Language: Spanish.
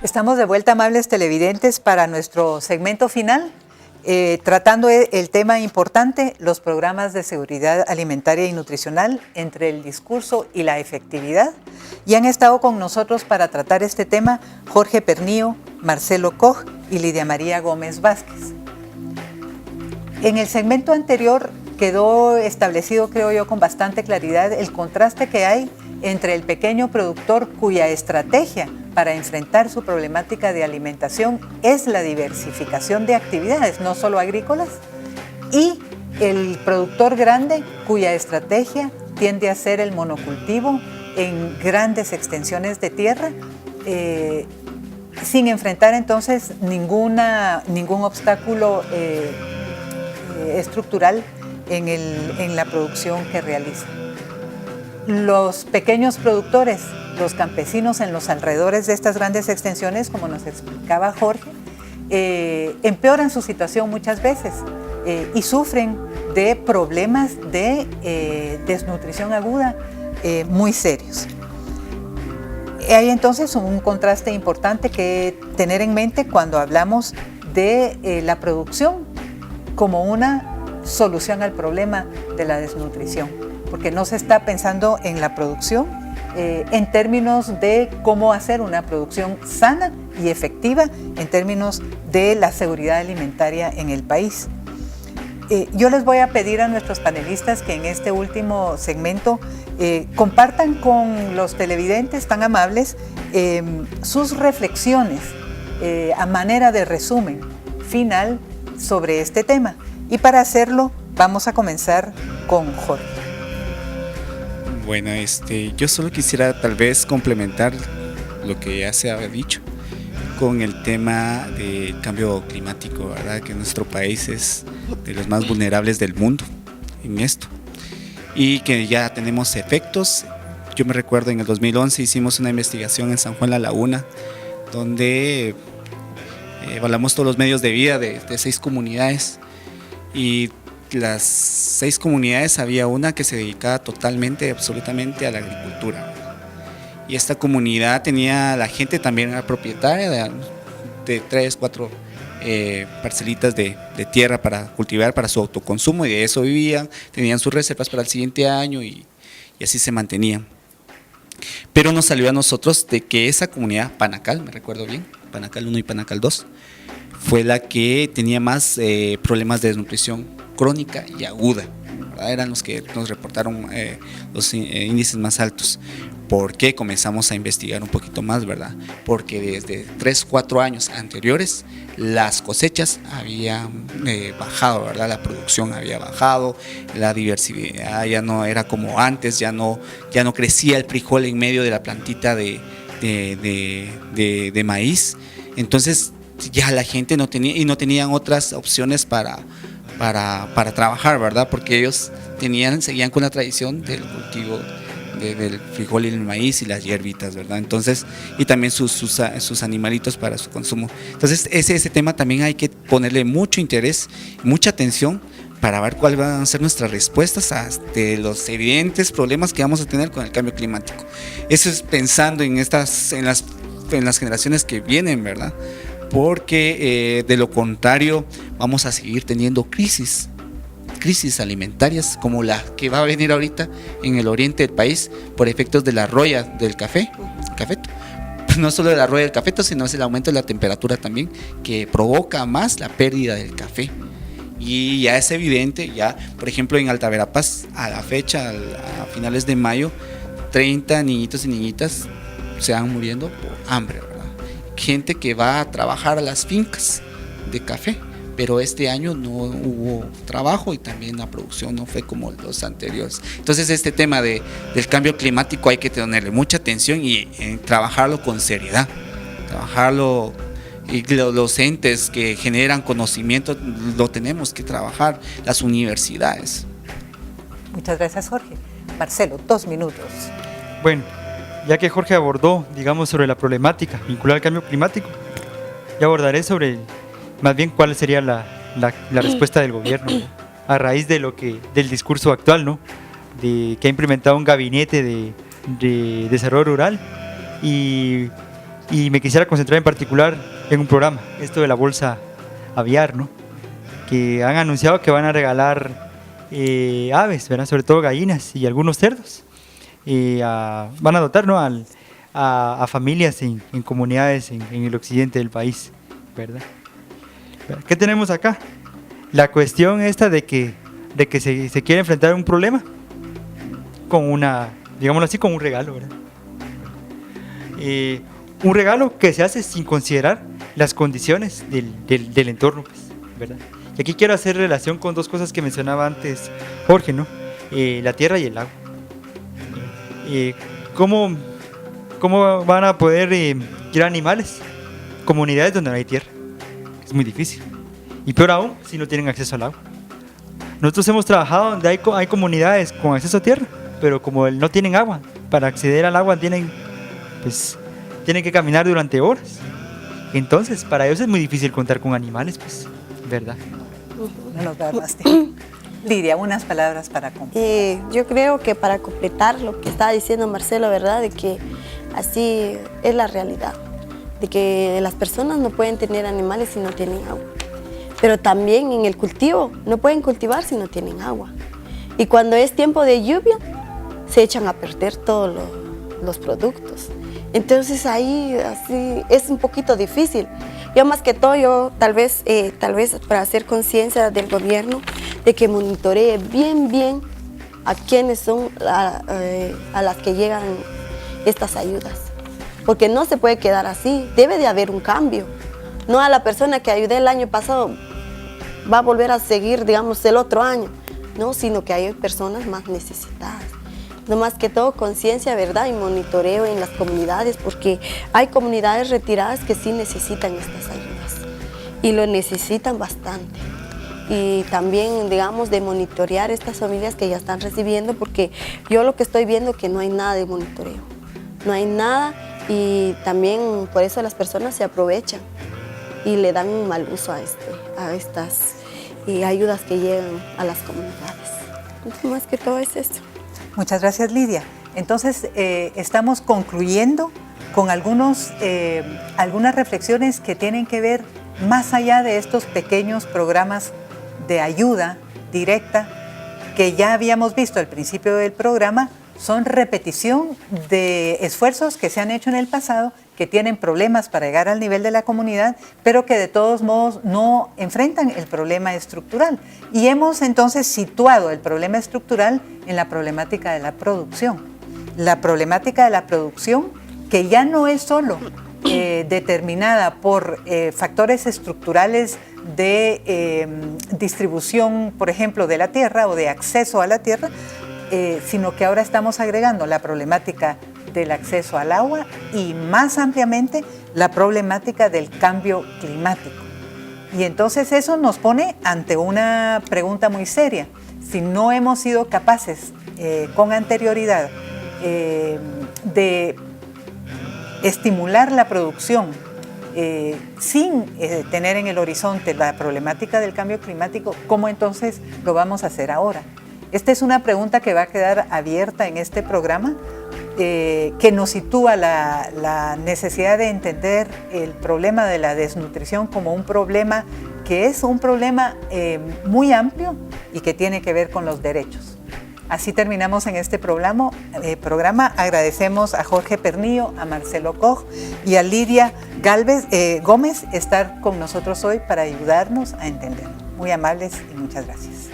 Estamos de vuelta, amables televidentes, para nuestro segmento final, tratando el tema importante, los programas de seguridad alimentaria y nutricional entre el discurso y la efectividad. Y han estado con nosotros para tratar este tema Jorge Pernio, Marcelo Koch y Lidia María Gómez Vázquez. En el segmento anterior quedó establecido, creo yo, con bastante claridad el contraste que hay entre el pequeño productor cuya estrategia para enfrentar su problemática de alimentación es la diversificación de actividades, no solo agrícolas, y el productor grande cuya estrategia tiende a ser el monocultivo en grandes extensiones de tierra, sin enfrentar entonces ningún obstáculo estructural en la producción que realiza. Los pequeños productores, los campesinos en los alrededores de estas grandes extensiones, como nos explicaba Jorge, empeoran su situación muchas veces y sufren de problemas de desnutrición aguda muy serios. Hay entonces un contraste importante que tener en mente cuando hablamos de la producción como una solución al problema de la desnutrición, porque no se está pensando en la producción en términos de cómo hacer una producción sana y efectiva en términos de la seguridad alimentaria en el país. Yo les voy a pedir a nuestros panelistas que en este último segmento compartan con los televidentes tan amables sus reflexiones a manera de resumen final sobre este tema. Y para hacerlo vamos a comenzar con Jorge. Bueno, yo solo quisiera tal vez complementar lo que ya se había dicho con el tema del cambio climático, ¿verdad? Que nuestro país es de los más vulnerables del mundo en esto y que ya tenemos efectos. Yo me recuerdo en el 2011 hicimos una investigación en San Juan La Laguna donde evaluamos todos los medios de vida de 6 comunidades y las 6 comunidades había una que se dedicaba totalmente, absolutamente a la agricultura. Y esta comunidad la gente también era propietaria de 3, 4 parcelitas de tierra para cultivar para su autoconsumo y de eso vivían, tenían sus reservas para el siguiente año y así se mantenían. Pero nos salió a nosotros de que esa comunidad, Panacal, me recuerdo bien, Panacal 1 y Panacal 2, fue la que tenía más problemas de desnutrición crónica y aguda, ¿verdad? Eran los que nos reportaron los índices más altos. ¿Por qué comenzamos a investigar un poquito más, verdad? Porque desde 3-4 años anteriores las cosechas habían bajado, ¿verdad? La producción había bajado, la diversidad ya no era como antes, ya no crecía el frijol en medio de la plantita de maíz. Entonces ya la gente no tenían otras opciones para trabajar, ¿verdad? Porque ellos seguían con la tradición del cultivo del frijol y el maíz y las hierbitas, ¿verdad? Entonces, y también sus animalitos para su consumo. Entonces, ese tema también hay que ponerle mucho interés, mucha atención para ver cuáles van a ser nuestras respuestas a los evidentes problemas que vamos a tener con el cambio climático. Eso es pensando en las generaciones que vienen, ¿verdad? Porque de lo contrario vamos a seguir teniendo crisis alimentarias como la que va a venir ahorita en el oriente del país por efectos de la roya del cafeto. No solo de la roya del cafeto, sino es el aumento de la temperatura también que provoca más la pérdida del café. Y ya es evidente, ya por ejemplo en Alta Verapaz a la fecha, a finales de mayo, 30 niñitos y niñitas se van muriendo por hambre, ¿verdad? Gente que va a trabajar a las fincas de café, pero este año no hubo trabajo y también la producción no fue como los anteriores. Entonces este tema del cambio climático hay que tenerle mucha atención y trabajarlo con seriedad, trabajarlo, y los entes que generan conocimiento lo tenemos que trabajar, las universidades. Muchas gracias, Jorge. Marcelo, 2 minutos. Bueno, ya que Jorge abordó, digamos, sobre la problemática vinculada al cambio climático, ya abordaré sobre más bien cuál sería la respuesta del gobierno, ¿no? A raíz del discurso actual, ¿no? Que ha implementado un gabinete de desarrollo rural y Y me quisiera concentrar en particular en un programa, esto de la bolsa aviar, ¿no? Que han anunciado que van a regalar aves, ¿verdad? Sobre todo gallinas y algunos cerdos. Van a dotar, ¿no? a familias en comunidades en el occidente del país, ¿verdad? ¿Qué tenemos acá? La cuestión esta de que se quiere enfrentar a un problema con una, digámoslo así, con un regalo, ¿verdad? Un regalo que se hace sin considerar las condiciones del entorno, pues, ¿verdad? Y aquí quiero hacer relación con dos cosas que mencionaba antes Jorge, ¿no? La tierra y el agua. ¿Cómo van a poder criar animales? Comunidades donde no hay tierra. Es muy difícil. Y peor aún, si no tienen acceso al agua. Nosotros hemos trabajado donde hay comunidades con acceso a tierra, pero como no tienen agua, para acceder al agua tienen que caminar durante horas. Entonces, para ellos es muy difícil contar con animales, pues, ¿verdad? No nos da más tiempo. Lidia, unas palabras para completar. Yo creo que para completar lo que estaba diciendo Marcelo, ¿verdad? De que así es la realidad, de que las personas no pueden tener animales si no tienen agua. Pero también en el cultivo, no pueden cultivar si no tienen agua. Y cuando es tiempo de lluvia, se echan a perder todos los productos. Entonces ahí así es un poquito difícil. Yo más que todo, tal vez para hacer conciencia del gobierno, de que monitoree bien a quienes son a las que llegan estas ayudas. Porque no se puede quedar así, debe de haber un cambio. No a la persona que ayudé el año pasado va a volver a seguir, digamos, el otro año, no, sino que hay personas más necesitadas. No más que todo conciencia, ¿verdad? Y monitoreo en las comunidades, porque hay comunidades retiradas que sí necesitan estas ayudas y lo necesitan bastante. Y también, digamos, de monitorear estas familias que ya están recibiendo, porque yo lo que estoy viendo es que no hay nada de monitoreo, no hay nada, y también por eso las personas se aprovechan y le dan un mal uso a estas ayudas que llegan a las comunidades. Entonces, más que todo es esto. Muchas gracias, Lidia. Entonces, estamos concluyendo con algunas reflexiones que tienen que ver más allá de estos pequeños programas de ayuda directa que ya habíamos visto al principio del programa. Son repetición de esfuerzos que se han hecho en el pasado, que tienen problemas para llegar al nivel de la comunidad, pero que de todos modos no enfrentan el problema estructural. Y hemos entonces situado el problema estructural en la problemática de la producción. La problemática de la producción, que ya no es solo determinada por factores estructurales de distribución, por ejemplo, de la tierra o de acceso a la tierra, sino que ahora estamos agregando la problemática del acceso al agua y más ampliamente la problemática del cambio climático. Y entonces eso nos pone ante una pregunta muy seria. Si no hemos sido capaces con anterioridad de estimular la producción sin tener en el horizonte la problemática del cambio climático, ¿cómo entonces lo vamos a hacer ahora? Esta es una pregunta que va a quedar abierta en este programa, que nos sitúa la necesidad de entender el problema de la desnutrición como un problema que es un problema muy amplio y que tiene que ver con los derechos. Así terminamos en este programa. Agradecemos a Jorge Pernillo, a Marcelo Koch y a Lidia Gómez estar con nosotros hoy para ayudarnos a entender. Muy amables y muchas gracias.